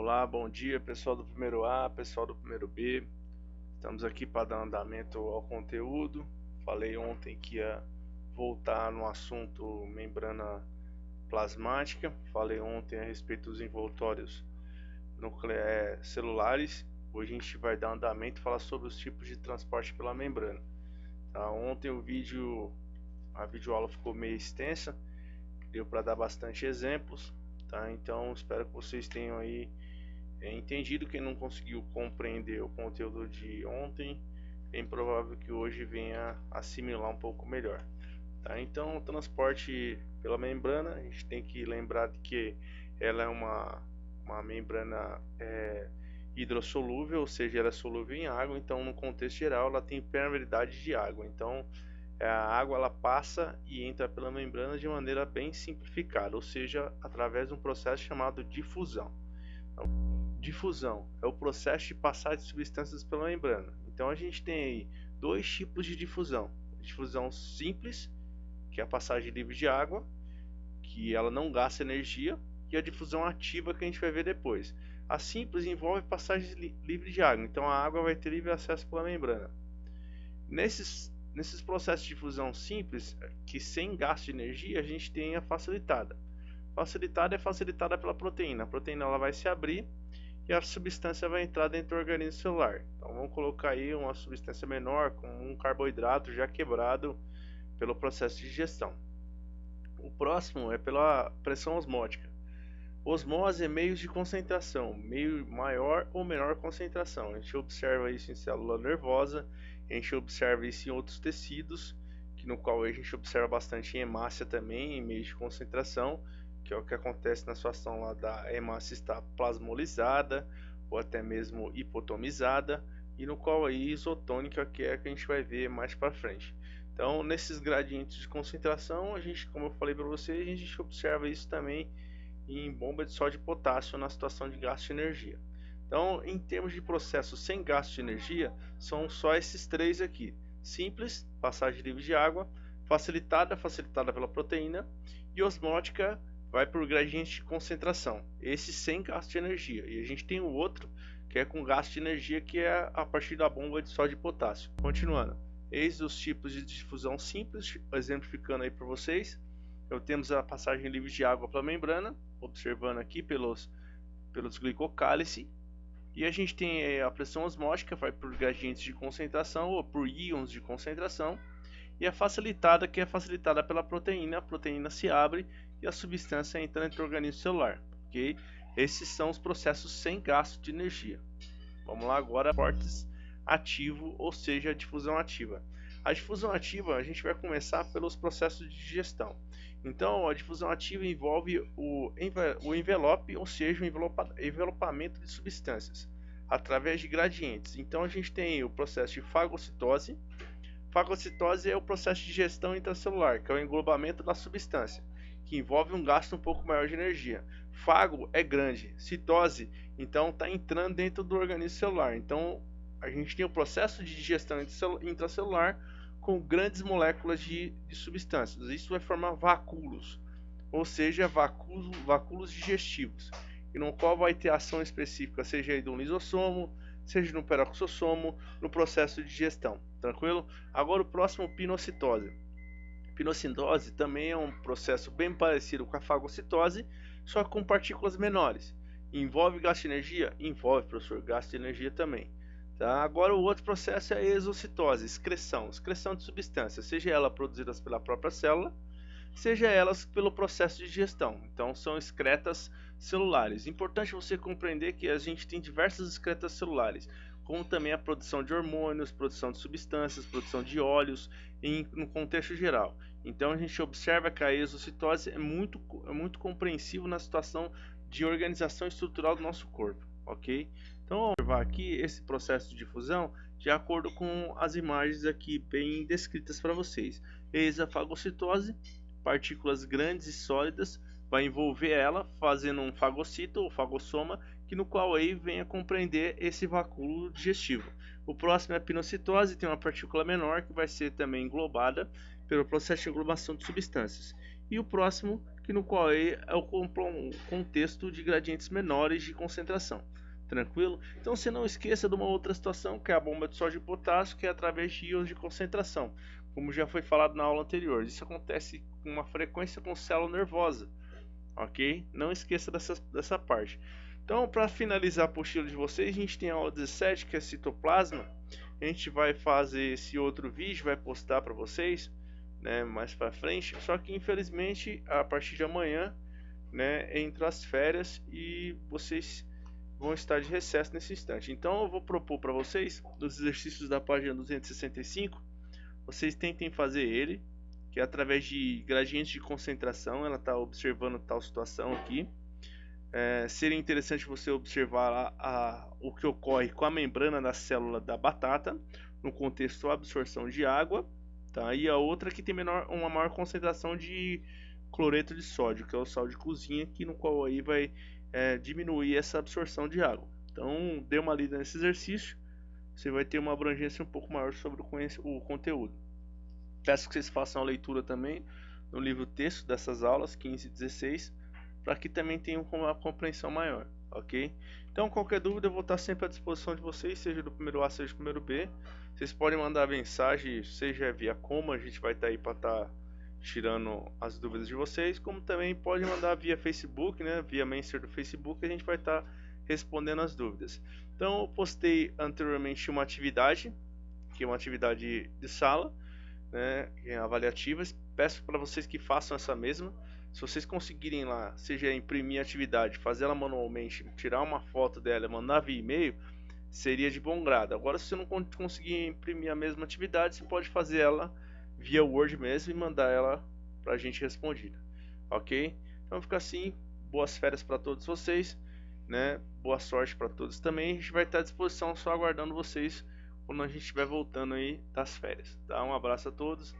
Olá, bom dia pessoal do primeiro A, pessoal do primeiro B. Estamos aqui para dar andamento ao conteúdo. Falei ontem que ia voltar no assunto membrana plasmática. Falei ontem a respeito dos envoltórios celulares. Hoje a gente vai dar andamento e falar sobre os tipos de transporte pela membrana. Tá? Ontem a videoaula ficou meio extensa, deu para dar bastante exemplos. Tá? Então espero que vocês tenham aí entendido. Quem não conseguiu compreender o conteúdo de ontem, é improvável que hoje venha assimilar um pouco melhor. Tá? Então o transporte pela membrana, a gente tem que lembrar de que ela é uma membrana hidrossolúvel, ou seja, ela é solúvel em água. Então no contexto geral ela tem permeabilidade de água. Então a água ela passa e entra pela membrana de maneira bem simplificada, ou seja, através de um processo chamado difusão. Então, difusão é o processo de passagem de substâncias pela membrana. Então a gente tem aí dois tipos de difusão: difusão simples, que é a passagem livre de água, que ela não gasta energia, e a difusão ativa, que a gente vai ver depois. A simples envolve passagem livre de água, então a água vai ter livre acesso pela membrana. Nesses processos de difusão simples, que sem gasto de energia, a gente tem a facilitada. Facilitada é facilitada pela proteína. A proteína ela vai se abrir e a substância vai entrar dentro do organismo celular. Então vamos colocar aí uma substância menor, com um carboidrato já quebrado pelo processo de digestão. O próximo é pela pressão osmótica. Osmose é meios de concentração, meio maior ou menor concentração. A gente observa isso em célula nervosa, a gente observa isso em outros tecidos, no qual a gente observa bastante em hemácia também, em meios de concentração, que é o que acontece na situação lá da hemácia estar plasmolizada ou até mesmo hipotomizada, e no qual aí isotônica, que é a que a gente vai ver mais para frente. Então, nesses gradientes de concentração, a gente, como eu falei para vocês, a gente observa isso também em bomba de sódio e potássio na situação de gasto de energia. Então, em termos de processo sem gasto de energia, são só esses três aqui: simples, passagem livre de água; facilitada pela proteína; e osmótica, vai por gradiente de concentração, esse sem gasto de energia. E a gente tem o outro, que é com gasto de energia, que é a partir da bomba de sódio e potássio. Continuando, eis os tipos de difusão simples, exemplificando aí para vocês. Temos a passagem livre de água pela membrana, observando aqui pelos glicocálice. E a gente tem a pressão osmótica, vai por gradientes de concentração ou por íons de concentração. E a facilitada, que é facilitada pela proteína. A proteína se abre e a substância entra dentro do organismo celular. Okay? Esses são os processos sem gasto de energia. Vamos lá agora, transporte ativo, ou seja, a difusão ativa. A difusão ativa, a gente vai começar pelos processos de digestão. Então, a difusão ativa envolve o envelope, ou seja, o envelopamento de substâncias através de gradientes. Então, a gente tem o processo de fagocitose. Fagocitose é o processo de digestão intracelular, que é o englobamento da substância, que envolve um gasto um pouco maior de energia. Fago é grande, citose, então está entrando dentro do organismo celular. Então, a gente tem o processo de digestão intracelular com grandes moléculas de substâncias. Isso vai formar vacúolos, ou seja, vacúolos digestivos, e no qual vai ter ação específica, seja aí do lisossomo, seja no peroxissomo, no processo de digestão. Tranquilo? Agora o próximo, pinocitose. Pinocitose também é um processo bem parecido com a fagocitose, só com partículas menores. Envolve gasto de energia? Envolve, professor, gasto de energia também. Tá? Agora o outro processo é a exocitose, excreção de substâncias, seja ela produzidas pela própria célula, seja elas pelo processo de digestão. Então são excretas celulares. Importante você compreender que a gente tem diversas excretas celulares, como também a produção de hormônios, produção de substâncias, produção de óleos, no contexto geral. Então a gente observa que a exocitose é muito compreensivo na situação de organização estrutural do nosso corpo, ok? Então vamos observar aqui esse processo de difusão de acordo com as imagens aqui bem descritas para vocês. Eis a fagocitose, partículas grandes e sólidas, vai envolver ela, fazendo um fagocito ou fagossoma, que no qual aí vem a compreender esse vacúolo digestivo. O próximo é a pinocitose, tem uma partícula menor que vai ser também englobada pelo processo de englobação de substâncias. E o próximo, que no qual é o contexto de gradientes menores de concentração. Tranquilo? Então você não esqueça de uma outra situação, que é a bomba de sódio e potássio, que é através de íons de concentração, como já foi falado na aula anterior. Isso acontece com uma frequência com célula nervosa, ok? Não esqueça dessa parte. Então, para finalizar a apostila de vocês, a gente tem a aula 17, que é citoplasma. A gente vai fazer esse outro vídeo, vai postar para vocês, né, mais para frente. Só que infelizmente, a partir de amanhã, né, entra as férias e vocês vão estar de recesso nesse instante. Então eu vou propor para vocês, nos exercícios da página 265, vocês tentem fazer ele, que é através de gradientes de concentração. Ela está observando tal situação aqui. Seria interessante você observar o que ocorre com a membrana da célula da batata, no contexto absorção de água, tá? E a outra que tem uma maior concentração de cloreto de sódio, que é o sal de cozinha, que no qual aí vai diminuir essa absorção de água. Então dê uma lida nesse exercício, você vai ter uma abrangência um pouco maior sobre o conteúdo. Peço que vocês façam a leitura também no livro texto dessas aulas 15 e 16, para que também tenham uma compreensão maior, ok? Então qualquer dúvida eu vou estar sempre à disposição de vocês, seja do primeiro A, seja do primeiro B. Vocês podem mandar mensagem, seja via como, a gente vai estar aí para estar tirando as dúvidas de vocês, como também pode mandar via Facebook, né, via Messenger do Facebook, a gente vai estar respondendo as dúvidas. Então eu postei anteriormente uma atividade, que é uma atividade de sala, né, avaliativa. Peço para vocês que façam essa mesma. Se vocês conseguirem lá, seja imprimir a atividade, fazer ela manualmente, tirar uma foto dela, mandar via e-mail, seria de bom grado. Agora, se você não conseguir imprimir a mesma atividade, você pode fazer ela via Word mesmo e mandar ela para a gente respondida, ok? Então fica assim. Boas férias para todos vocês, né? Boa sorte para todos também. A gente vai estar à disposição, só aguardando vocês quando a gente estiver voltando aí das férias, tá? Um abraço a todos.